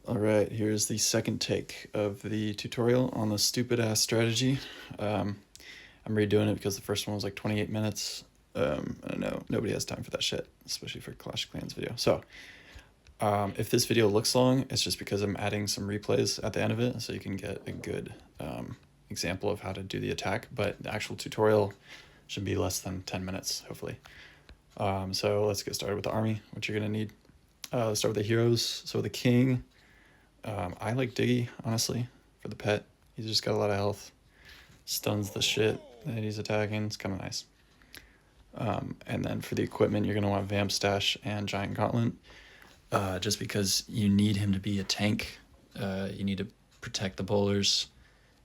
All right, here's the second take of the tutorial on the stupid ass strategy. I'm redoing it because the first one was like 28 minutes. I know nobody has time for that shit, especially for Clash of Clans video. So, if this video looks long, it's just because I'm adding some replays at the end of it, so you can get a good example of how to do the attack. But the actual tutorial should be less than 10 minutes, hopefully. So let's get started with the army, what you're gonna need. Let's start with the heroes. So the king. I like Diggy, honestly, for the pet. He's just got a lot of health. Stuns the shit that he's attacking. It's kind of nice. And then for the equipment, you're going to want Vamp Stash and Giant Gauntlet. Just because you need him to be a tank. You need to protect the bowlers.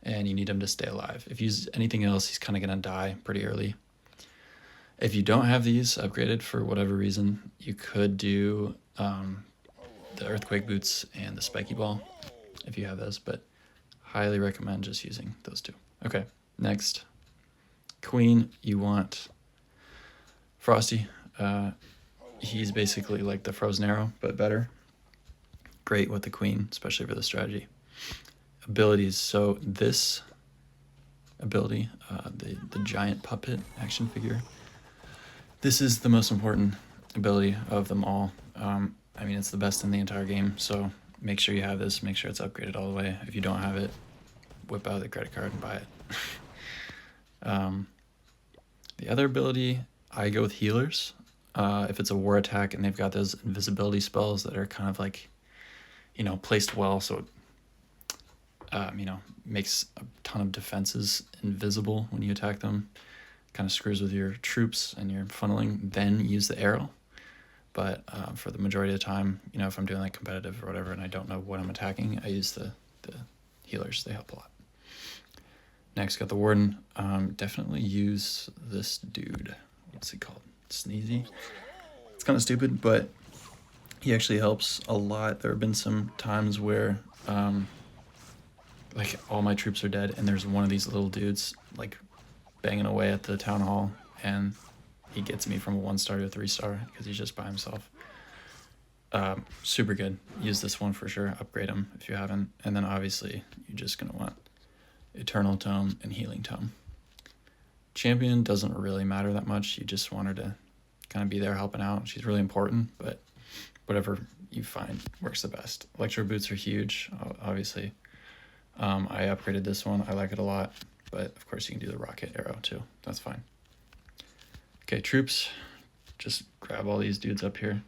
And you need him to stay alive. If you use anything else, he's kind of going to die pretty early. If you don't have these upgraded for whatever reason, you could do the Earthquake Boots and the Spiky Ball, if you have those, but highly recommend just using those two. Okay, next. Queen, you want Frosty. He's basically like the Frozen Arrow, but better. Great with the Queen, especially for the strategy. Abilities, so this ability, the giant puppet action figure, this is the most important ability of them all. I mean, it's the best in the entire game, so make sure you have this. Make sure it's upgraded all the way. If you don't have it, whip out the credit card and buy it. The other ability, I go with healers. If it's a war attack and they've got those invisibility spells that are kind of like, placed well, so it, makes a ton of defenses invisible when you attack them. Kind of screws with your troops and your funneling. Then use the arrow. But for the majority of the time, if I'm doing like competitive or whatever and I don't know what I'm attacking, I use the healers. They help a lot. Next, got the Warden. Definitely use this dude. What's he called? Sneezy? It's kind of stupid, but he actually helps a lot. There have been some times where like all my troops are dead and there's one of these little dudes like banging away at the town hall, and he gets me from a 1-star to a 3-star because he's just by himself. Super good. Use this one for sure. Upgrade him if you haven't. And then obviously you're just going to want Eternal Tome and Healing Tome. Champion doesn't really matter that much. You just want her to kind of be there helping out. She's really important, but whatever you find works the best. Electro Boots are huge, obviously. I upgraded this one. I like it a lot, but of course you can do the Rocket Arrow too. That's fine. Okay, troops, just grab all these dudes up here.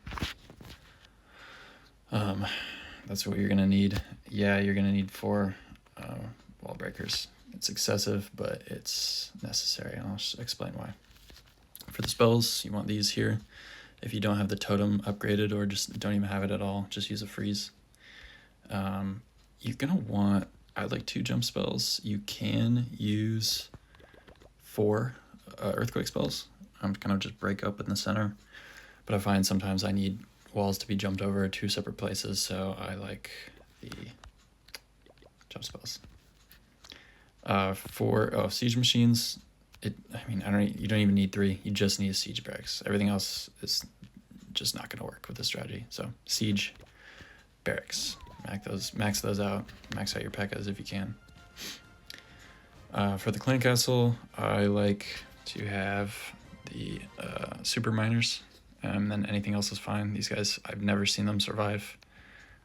That's what you're gonna need. Yeah, you're gonna need 4 wall breakers. It's excessive, but it's necessary, and I'll explain why. For the spells, you want these here. If you don't have the totem upgraded or just don't even have it at all, just use a freeze. You're gonna want, I like 2 jump spells. You can use 4 earthquake spells. I'm kind of just break up in the center, but I find sometimes I need walls to be jumped over 2 separate places, so I like the jump spells. For siege machines, you don't even need 3. You just need siege barracks. Everything else is just not going to work with this strategy. So siege barracks, max those out. Max out your P.E.K.K.A.s if you can. For the clan castle, I like to have the super miners, and then anything else is fine. These guys, I've never seen them survive.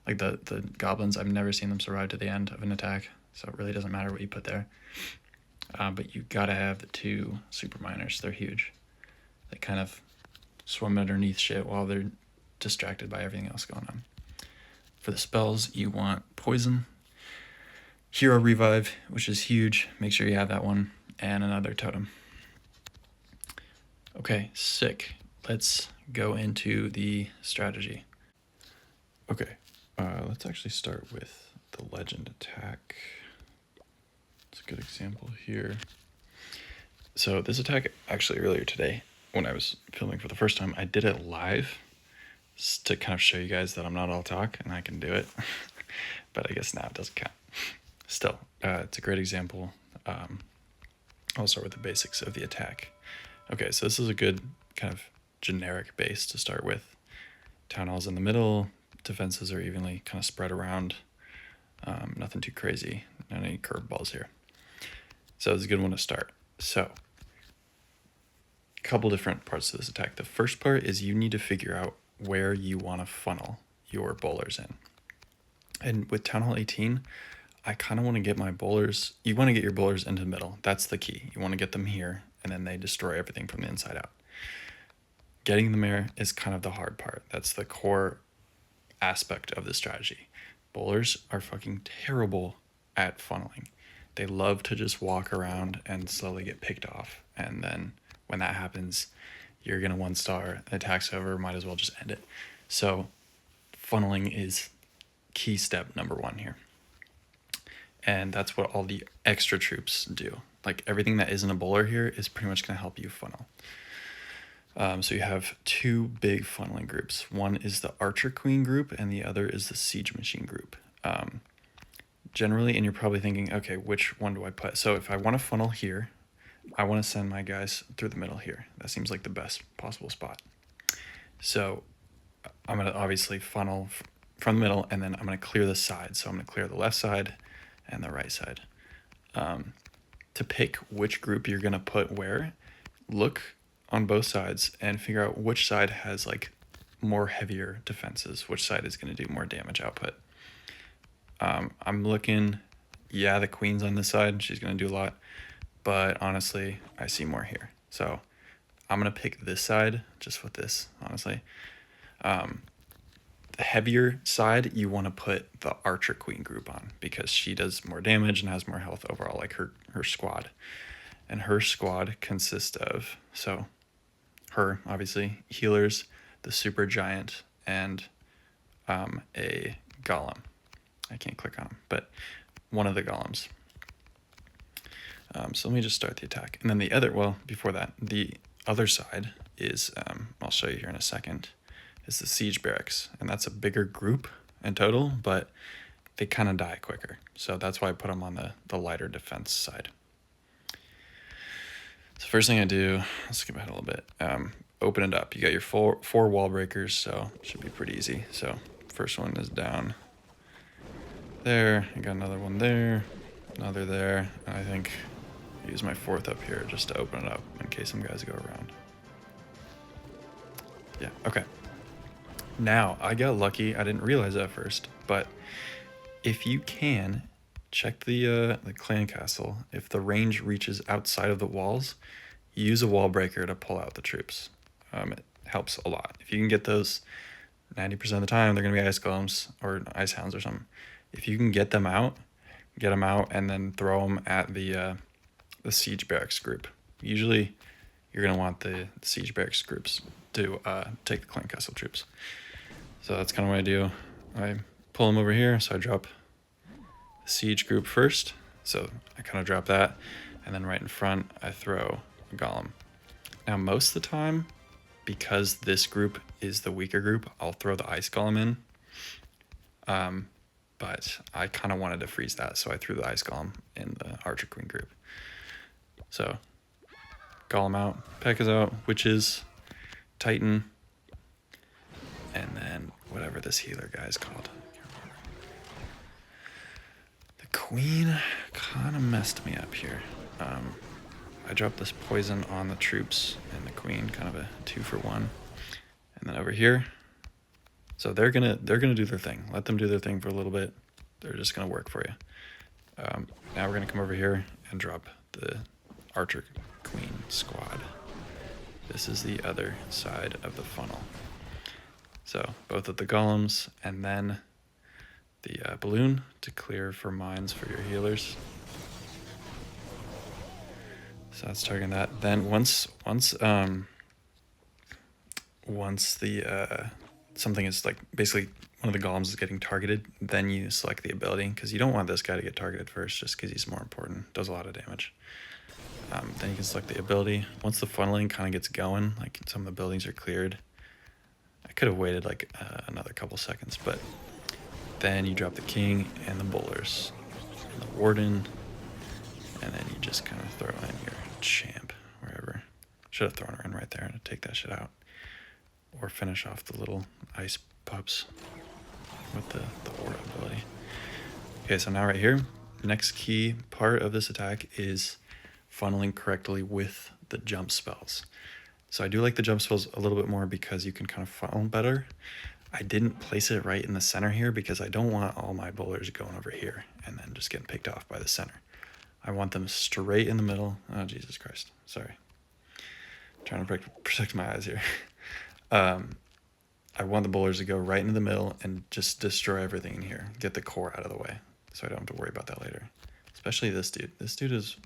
Like the goblins, I've never seen them survive to the end of an attack, so it really doesn't matter what you put there. But you gotta have the 2 super miners. They're huge. They kind of swim underneath shit while they're distracted by everything else going on. For the spells, you want poison, hero revive, which is huge. Make sure you have that one, and another totem. Okay, sick. Let's go into the strategy. Okay, let's actually start with the legend attack. It's a good example here. So this attack, actually earlier today, when I was filming for the first time, I did it live to kind of show you guys that I'm not all talk and I can do it. But I guess now it doesn't count. Still, it's a great example. I'll start with the basics of the attack. Okay, so this is a good kind of generic base to start with. Town hall's in the middle, defenses are evenly kind of spread around. Nothing too crazy, not any curveballs here. So it's a good one to start. So a couple different parts to this attack. The first part is you need to figure out where you want to funnel your bowlers in. And with Town Hall 18, I kind of want to get my bowlers, you want to get your bowlers into the middle. That's the key. You want to get them here, and then they destroy everything from the inside out. Getting them there is kind of the hard part. That's the core aspect of the strategy. Bowlers are fucking terrible at funneling. They love to just walk around and slowly get picked off. And then when that happens, you're going to 1-star, attack's over, might as well just end it. So funneling is key step number 1 here. And that's what all the extra troops do. Like everything that isn't a bowler here is pretty much going to help you funnel. So you have 2 big funneling groups. One is the Archer Queen group, and the other is the Siege Machine group. Generally, and you're probably thinking, okay, which one do I put? So if I want to funnel here, I want to send my guys through the middle here. That seems like the best possible spot. So I'm going to obviously funnel from the middle, and then I'm going to clear the side. So I'm going to clear the left side and the right side. To pick which group you're going to put where, look on both sides and figure out which side has like more heavier defenses, which side is going to do more damage output. I'm looking, yeah, the queen's on this side, she's going to do a lot, but honestly, I see more here. So I'm going to pick this side just with this, honestly. The heavier side, you want to put the Archer Queen group on because she does more damage and has more health overall, like her squad. And her squad consists of, so her, obviously, healers, the super giant, and a golem. I can't click on them, but one of the golems. So let me just start the attack. And then the other, well, before that, the other side is, I'll show you here in a second, is the siege barracks. And that's a bigger group in total, but they kind of die quicker. So that's why I put them on the lighter defense side. So first thing I do, let's skip ahead a little bit. Open it up. You got your four wall breakers, so it should be pretty easy. So first one is down there. I got another one there, another there. And I think I use my 4th up here just to open it up in case some guys go around. Yeah, okay. Now, I got lucky. I didn't realize that at first, but if you can, check the clan castle. If the range reaches outside of the walls, use a wall breaker to pull out the troops. It helps a lot. If you can get those 90% of the time, they're going to be ice golems or ice hounds or something. If you can get them out, and then throw them at the siege barracks group. Usually, you're going to want the siege barracks groups to take the clan castle troops. So that's kind of what I do. I pull them over here, so I drop the siege group first. So I kind of drop that, and then right in front, I throw a golem. Now, most of the time, because this group is the weaker group, I'll throw the ice golem in. But I kind of wanted to freeze that, so I threw the ice golem in the Archer Queen group. So, golem out, P.E.K.K.A.'s out, witches, Titan, and then whatever this healer guy is called. The queen kind of messed me up here. I dropped this poison on the troops and the queen, kind of a 2-for-1. And then over here, so they're gonna do their thing. Let them do their thing for a little bit. They're just gonna work for you. Now we're gonna come over here and drop the Archer Queen squad. This is the other side of the funnel. So both of the golems and then the balloon to clear for mines for your healers. So that's targeting that. Then once the something is like basically one of the golems is getting targeted, then you select the ability because you don't want this guy to get targeted first just because he's more important, does a lot of damage. Then you can select the ability. Once the funneling kind of gets going, like some of the buildings are cleared, I could have waited like another couple seconds, but then you drop the king and the bowlers and the warden, and then you just kind of throw in your champ wherever. Should have thrown her in right there to take that shit out. Or finish off the little ice pups. with the aura ability. Okay, so now right here, next key part of this attack is funneling correctly with the jump spells. So I do like the jump spells a little bit more because you can kind of funnel better. I didn't place it right in the center here because I don't want all my bowlers going over here and then just getting picked off by the center. I want them straight in the middle. Oh, Jesus Christ. Sorry. I'm trying to protect my eyes here. I want the bowlers to go right into the middle and just destroy everything in here. Get the core out of the way so I don't have to worry about that later. Especially this dude. This dude is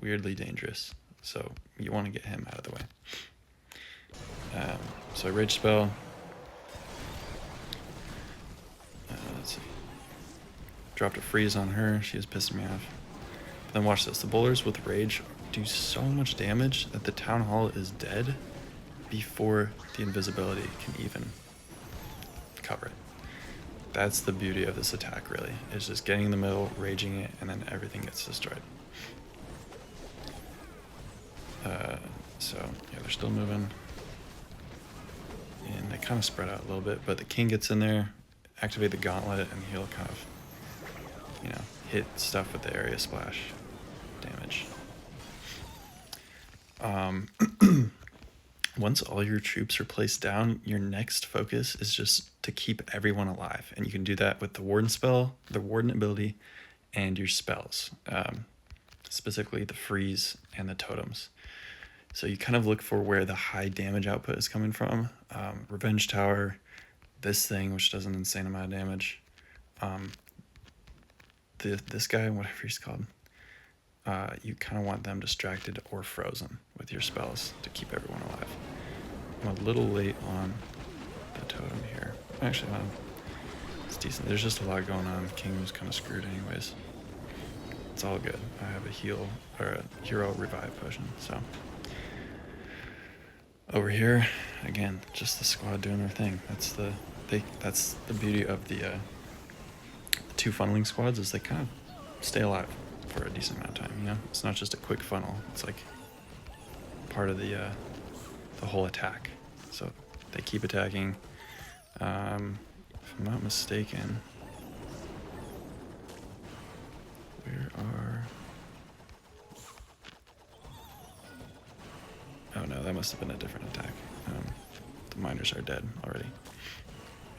weirdly dangerous, so you want to get him out of the way. So I rage spell. Let's see. Dropped a freeze on her. She was pissing me off. But then watch this. The bowlers with rage do so much damage that the town hall is dead before the invisibility can even cover it. That's the beauty of this attack, really. It's just getting in the middle, raging it, and then everything gets destroyed. So, yeah, they're still moving. And they kind of spread out a little bit, but the king gets in there, activate the gauntlet, and he'll kind of, hit stuff with the area splash damage. Once all your troops are placed down, your next focus is just to keep everyone alive. And you can do that with the warden spell, the warden ability, and your spells. Specifically the freeze and the totems. So you kind of look for where the high damage output is coming from. Revenge Tower, this thing, which does an insane amount of damage. This guy, whatever he's called. You kind of want them distracted or frozen with your spells to keep everyone alive. I'm a little late on the totem here. Actually, no, it's decent. There's just a lot going on. The king was kind of screwed anyways. It's all good. I have a heal, or a hero revive potion, so. Over here, again, just the squad doing their thing. That's the beauty of the two funneling squads, is they kind of stay alive for a decent amount of time, It's not just a quick funnel. It's like part of the whole attack. So they keep attacking. If I'm not mistaken, where are... Oh no, that must have been a different attack. The miners are dead already.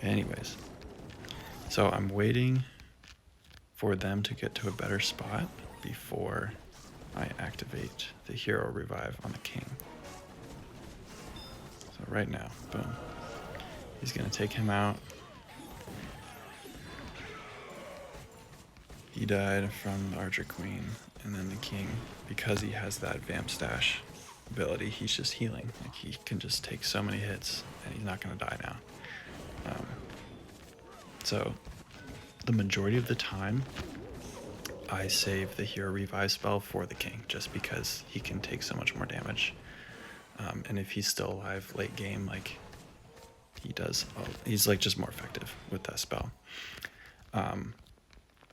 Anyways, so I'm waiting for them to get to a better spot before I activate the hero revive on the king. So right now, boom. He's gonna take him out. He died from the Archer Queen, and then the king, because he has that Vamp Stash ability, he's just healing. Like, he can just take so many hits, and he's not gonna die now. So the majority of the time, I save the hero revive spell for the king, just because he can take so much more damage. And if he's still alive late game, like he does, he's like just more effective with that spell.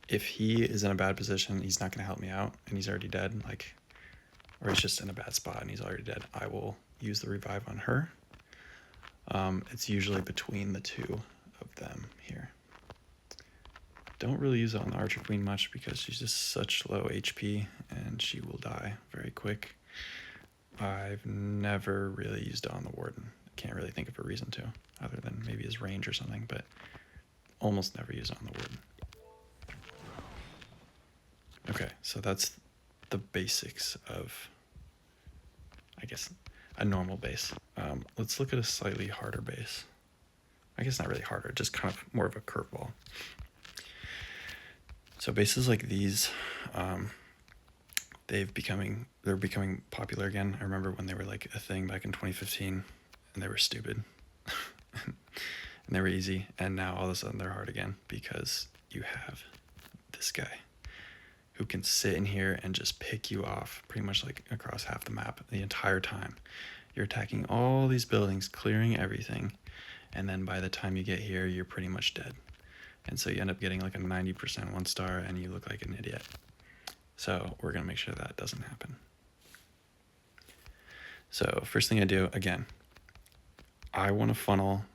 If he is in a bad position, he's not gonna help me out, and he's already dead, like, or he's just in a bad spot and he's already dead, I will use the revive on her. It's usually between the two of them here. Don't really use it on the Archer Queen much because she's just such low HP and she will die very quick. I've never really used it on the Warden. Can't really think of a reason to, other than maybe his range or something, but almost never use it on the Warden. Okay, so that's the basics of, I guess, a normal base. Let's look at a slightly harder base. I guess not really harder, just kind of more of a curveball. So bases like these, they're becoming popular again. I remember when they were like a thing back in 2015, and they were stupid, and they were easy, and now all of a sudden they're hard again because you have this guy who can sit in here and just pick you off pretty much like across half the map the entire time. You're attacking all these buildings, clearing everything, and then by the time you get here, you're pretty much dead. And so you end up getting like a 90% 1-star and you look like an idiot. So we're gonna make sure that doesn't happen. So first thing I do, again, I wanna funnel,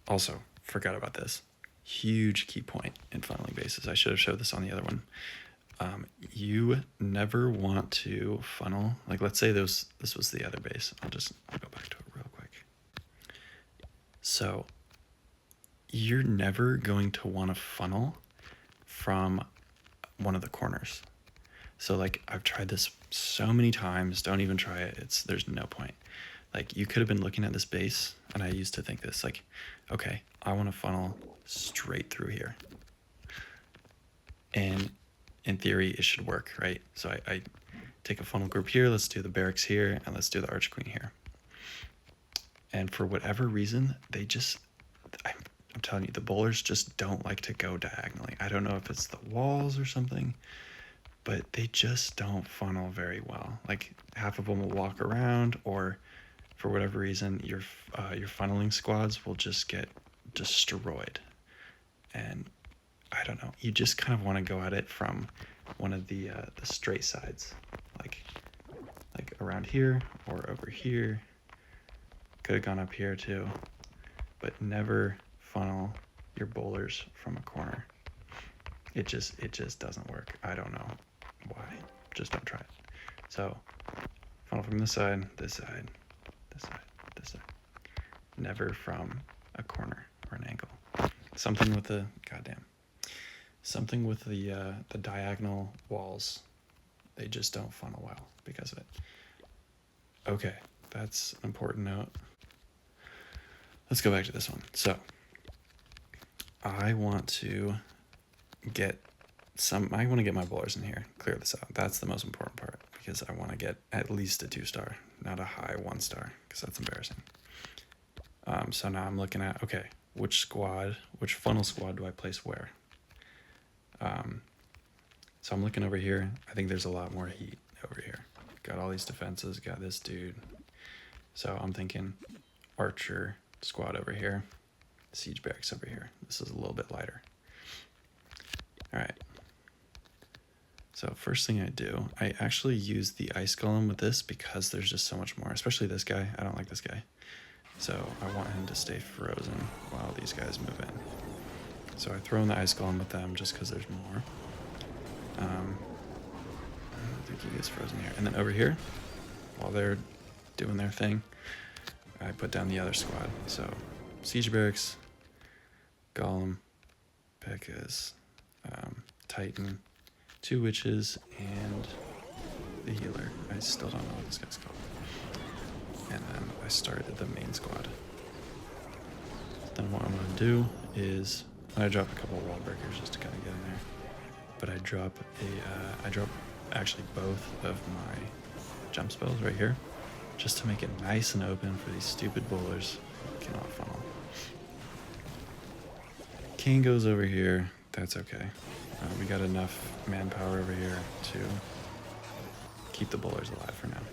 also forgot about this. huge key point in funneling bases. I should have showed this on the other one. You never want to funnel, like let's say this was the other base. I'll go back to it real quick. So you're never going to want to funnel from one of the corners. So like I've tried this so many times, don't even try it. There's no point. Like you could have been looking at this base, and I used to think this, like, okay, I want to funnel straight through here. And in theory, it should work, right? So I take a funnel group here, let's do the barracks here, and let's do the archqueen here. And for whatever reason, I'm telling you, the bowlers just don't like to go diagonally. I don't know if it's the walls or something, but they just don't funnel very well. Like half of them will walk around, or for whatever reason, your funneling squads will just get destroyed. And I don't know, you just kind of want to go at it from one of the straight sides, like around here or over here. Could have gone up here too, but never funnel your bowlers from a corner. It just doesn't work. I don't know why. Just don't try it. So funnel from this side, this side, this side, this side. Never from a corner or an angle. Something with the diagonal walls. They just don't funnel well because of it. Okay, that's an important note. Let's go back to this one. So I want to get my bowlers in here, clear this out. That's the most important part, because I want to get at least a 2-star, not a high 1-star, because that's embarrassing. So now I'm looking at, okay, which funnel squad do I place where? So I'm looking over here. I think there's a lot more heat over here. Got all these defenses, got this dude. So I'm thinking archer squad over here, siege barracks over here. This is a little bit lighter. All right. So first thing I do, I actually use the ice golem with this because there's just so much more, especially this guy. I don't like this guy. So I want him to stay frozen while these guys move in. So I throw in the ice golem with them just because there's more. I don't think he gets frozen here. And then over here, while they're doing their thing, I put down the other squad. So siege barracks, golem, P.E.K.K.A.s, Titan, 2 witches, and the healer. I still don't know what this guy's called. And then I started the main squad. Then what I'm gonna do is I drop a couple of wall breakers just to kind of get in there. But I drop actually both of my jump spells right here, just to make it nice and open for these stupid bowlers who cannot funnel. King goes over here. That's okay. We got enough manpower over here to keep the bowlers alive for now.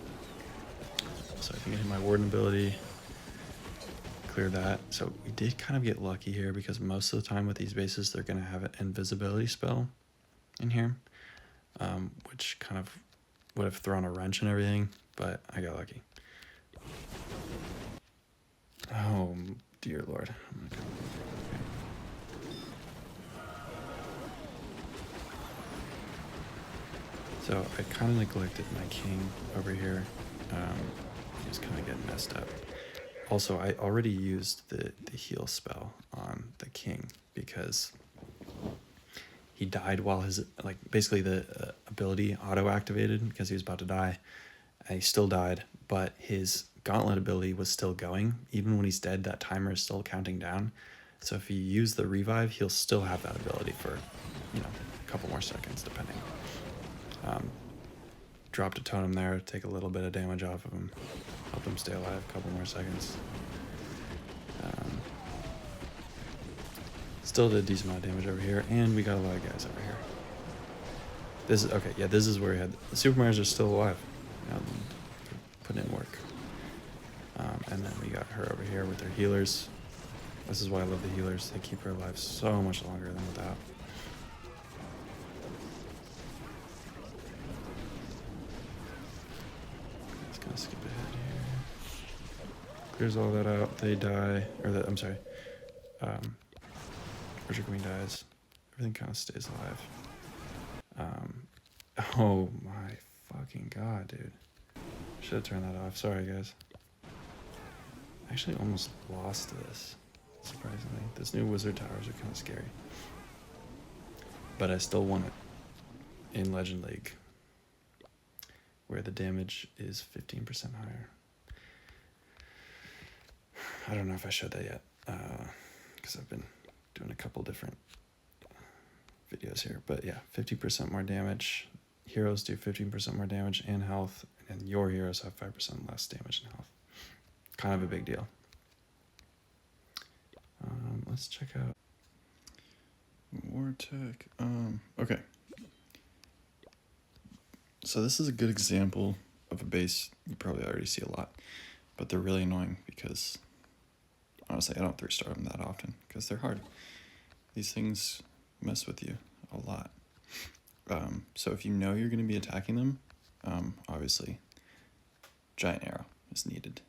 So I think I hit my warden ability, clear that. So we did kind of get lucky here because most of the time with these bases, they're going to have an invisibility spell in here, which kind of would have thrown a wrench and everything, but I got lucky. Oh, dear Lord. Oh my God. Okay. So I kind of neglected my king over here. He's kind of getting messed up. Also, I already used the heal spell on the king because he died while his, basically the ability auto-activated because he was about to die. And he still died, but his gauntlet ability was still going. Even when he's dead, that timer is still counting down. So if you use the revive, he'll still have that ability for, a couple more seconds, depending. Dropped a totem there, take a little bit of damage off of him, help him stay alive a couple more seconds. Still did a decent amount of damage over here, and we got a lot of guys over here. This is okay. Yeah, this is where he had the Super Marios are still alive. Putting in work. And then we got her over here with her healers. This is why I love the healers. They keep her alive so much longer than without. Just gonna skip ahead here. Clears all that out. They die, or I'm sorry. Archer Queen dies. Everything kind of stays alive. Oh my fucking god, dude. Should have turned that off. Sorry, guys. I actually almost lost this, surprisingly. This new wizard towers are kind of scary. But I still won it in Legend League, where the damage is 15% higher. I don't know if I showed that yet, because I've been doing a couple different videos here. But yeah, 50% more damage. Heroes do 15% more damage and health, and your heroes have 5% less damage and health. Kind of a big deal. Let's check out Wartech. Okay. So this is a good example of a base you probably already see a lot, but they're really annoying because, honestly, I don't 3-star them that often because they're hard. These things mess with you a lot. So if you know you're going to be attacking them, obviously, giant arrow is needed.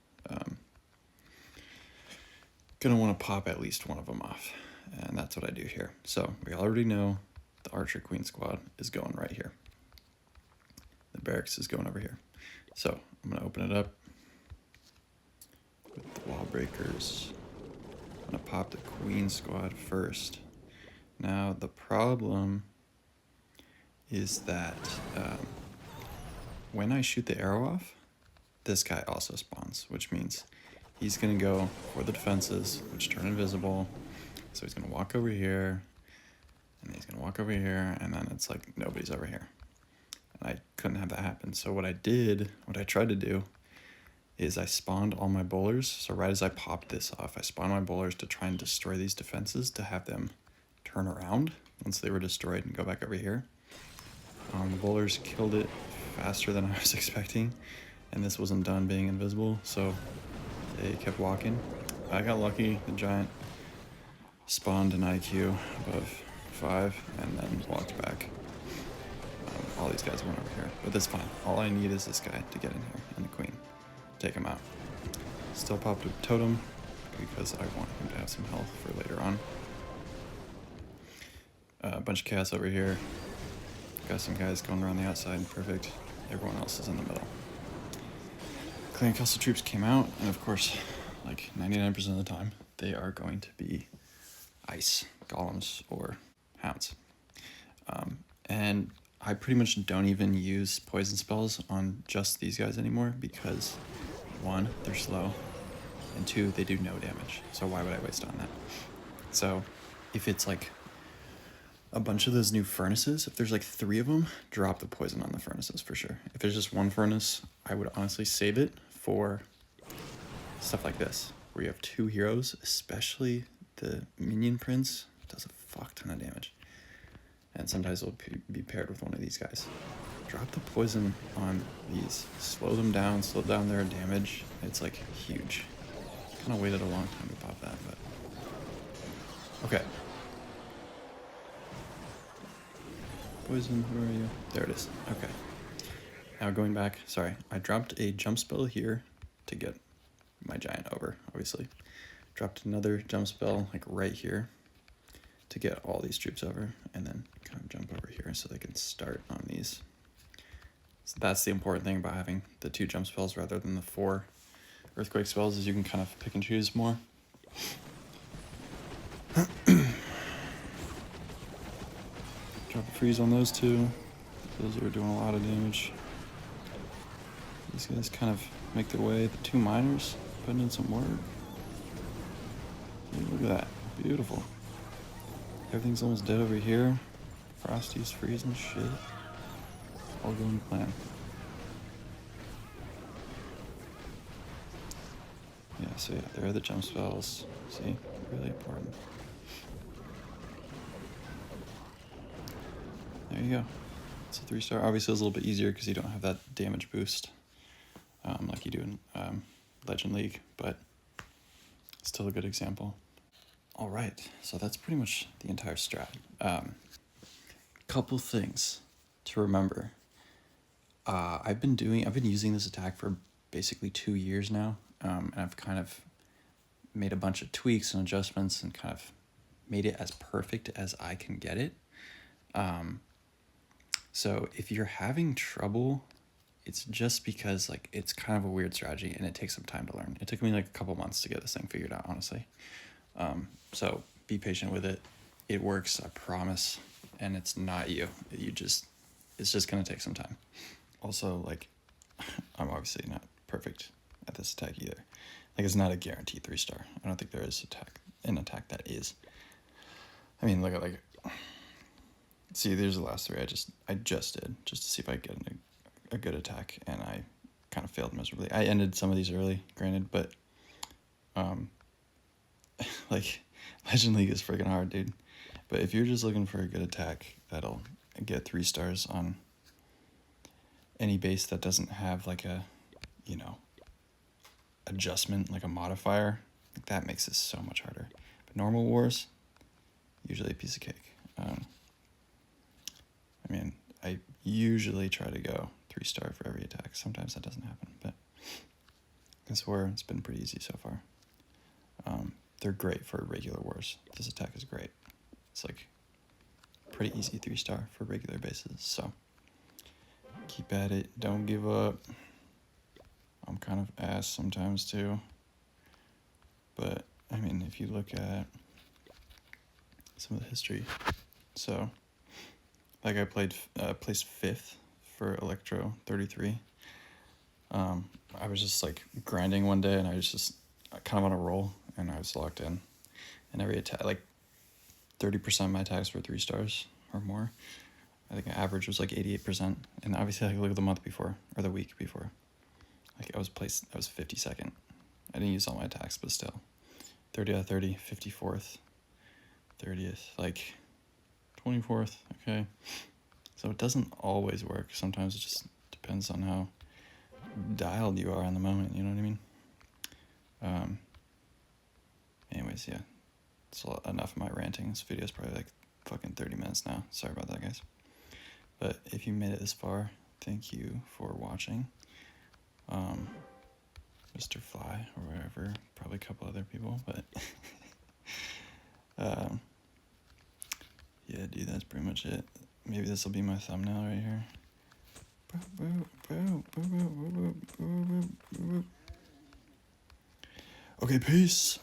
Gonna want to pop at least one of them off, and that's what I do here. So we already know the Archer Queen squad is going right here. The barracks is going over here. So I'm gonna open it up with the wall breakers. I'm gonna pop the Queen squad first. Now the problem is that when I shoot the arrow off, this guy also spawns, which means he's going to go for the defenses, which turn invisible. So he's going to walk over here, and he's going to walk over here, and then it's like nobody's over here. And I couldn't have that happen. So what I tried to do, is I spawned all my bowlers. So right as I popped this off, I spawned my bowlers to try and destroy these defenses, to have them turn around once they were destroyed and go back over here. The bowlers killed it faster than I was expecting, and this wasn't done being invisible, so they kept walking. I got lucky. The giant spawned an IQ above 5 and then walked back. All these guys went over here, but that's fine. All I need is this guy to get in here, and the queen. Take him out. Still popped a totem because I want him to have some health for later on. A bunch of chaos over here. Got some guys going around the outside. Perfect. Everyone else is in the middle. Clan Castle troops came out, and of course, like 99% of the time, they are going to be ice golems or hounds. And I pretty much don't even use poison spells on just these guys anymore because 1, they're slow, and 2, they do no damage. So why would I waste on that? So if it's like a bunch of those new furnaces, if there's like 3 of them, drop the poison on the furnaces for sure. If there's just 1 furnace, I would honestly save it for stuff like this, where you have 2 heroes, especially the minion prince, does a fuck ton of damage. And sometimes it'll be paired with one of these guys. Drop the poison on these. Slow them down, slow down their damage. It's like huge. Kind of waited a long time to pop that, but... Okay. Poison, where are you? There it is. Okay. Now going back, sorry. I dropped a jump spell here to get my giant over, obviously. Dropped another jump spell, like right here, to get all these troops over, and then kind of jump over here so they can start on these. So that's the important thing about having the 2 jump spells rather than the 4 earthquake spells, is you can kind of pick and choose more. Drop a freeze on those 2. Those are doing a lot of damage. These guys kind of make their way. The 2 miners putting in some work. Hey, look at that. Beautiful. Everything's almost dead over here. Frosty's freezing shit. All going to plan. Yeah, so yeah, there are the jump spells. See? Really important. There you go. It's a 3-star. Obviously it's a little bit easier because you don't have that damage boost like you do in Legend League, but still a good example. All right, so that's pretty much the entire strat. Couple things to remember. I've been using this attack for basically 2 years now, and I've kind of made a bunch of tweaks and adjustments and kind of made it as perfect as I can get it. So if you're having trouble, it's just because like it's kind of a weird strategy and it takes some time to learn. It took me like a couple months to get this thing figured out, honestly. So be patient with it. It works, I promise. And it's not you. It's just gonna take some time. Also, like, I'm obviously not perfect at this attack either. Like, it's not a guaranteed 3-star. I don't think there is an attack that is. I mean, look at like, see, there's the last 3 I just did just to see if I get a good attack, and I kind of failed miserably. I ended some of these early, granted, but like, Legend League is freaking hard, dude. But if you're just looking for a good attack that'll get 3 stars on any base that doesn't have like a, you know, adjustment, like a modifier, that makes it so much harder. But normal wars, usually a piece of cake. I mean, I usually try to go 3-star for every attack. Sometimes that doesn't happen, but this war, it's been pretty easy so far. They're great for regular wars. This attack is great. It's like pretty easy 3-star for regular bases, so keep at it. Don't give up. I'm kind of ass sometimes too. But, I mean, if you look at some of the history, so, like I placed 5th for Electro 33. I was just like grinding one day and I was just kind of on a roll and I was locked in. And every attack, like 30% of my attacks were 3 stars or more. I think the average was like 88%. And obviously, like, look at the month before or the week before. Like I was 52nd. I didn't use all my attacks, but still. 30 out of 30, 54th, 30th, like 24th, okay? So it doesn't always work. Sometimes it just depends on how dialed you are in the moment, you know what I mean? Anyways, yeah. It's enough of my ranting. This video is probably like fucking 30 minutes now. Sorry about that, guys. But if you made it this far, thank you for watching. Mr. Fly or wherever, probably a couple other people, but yeah, dude, that's pretty much it. Maybe this will be my thumbnail right here. Okay, peace.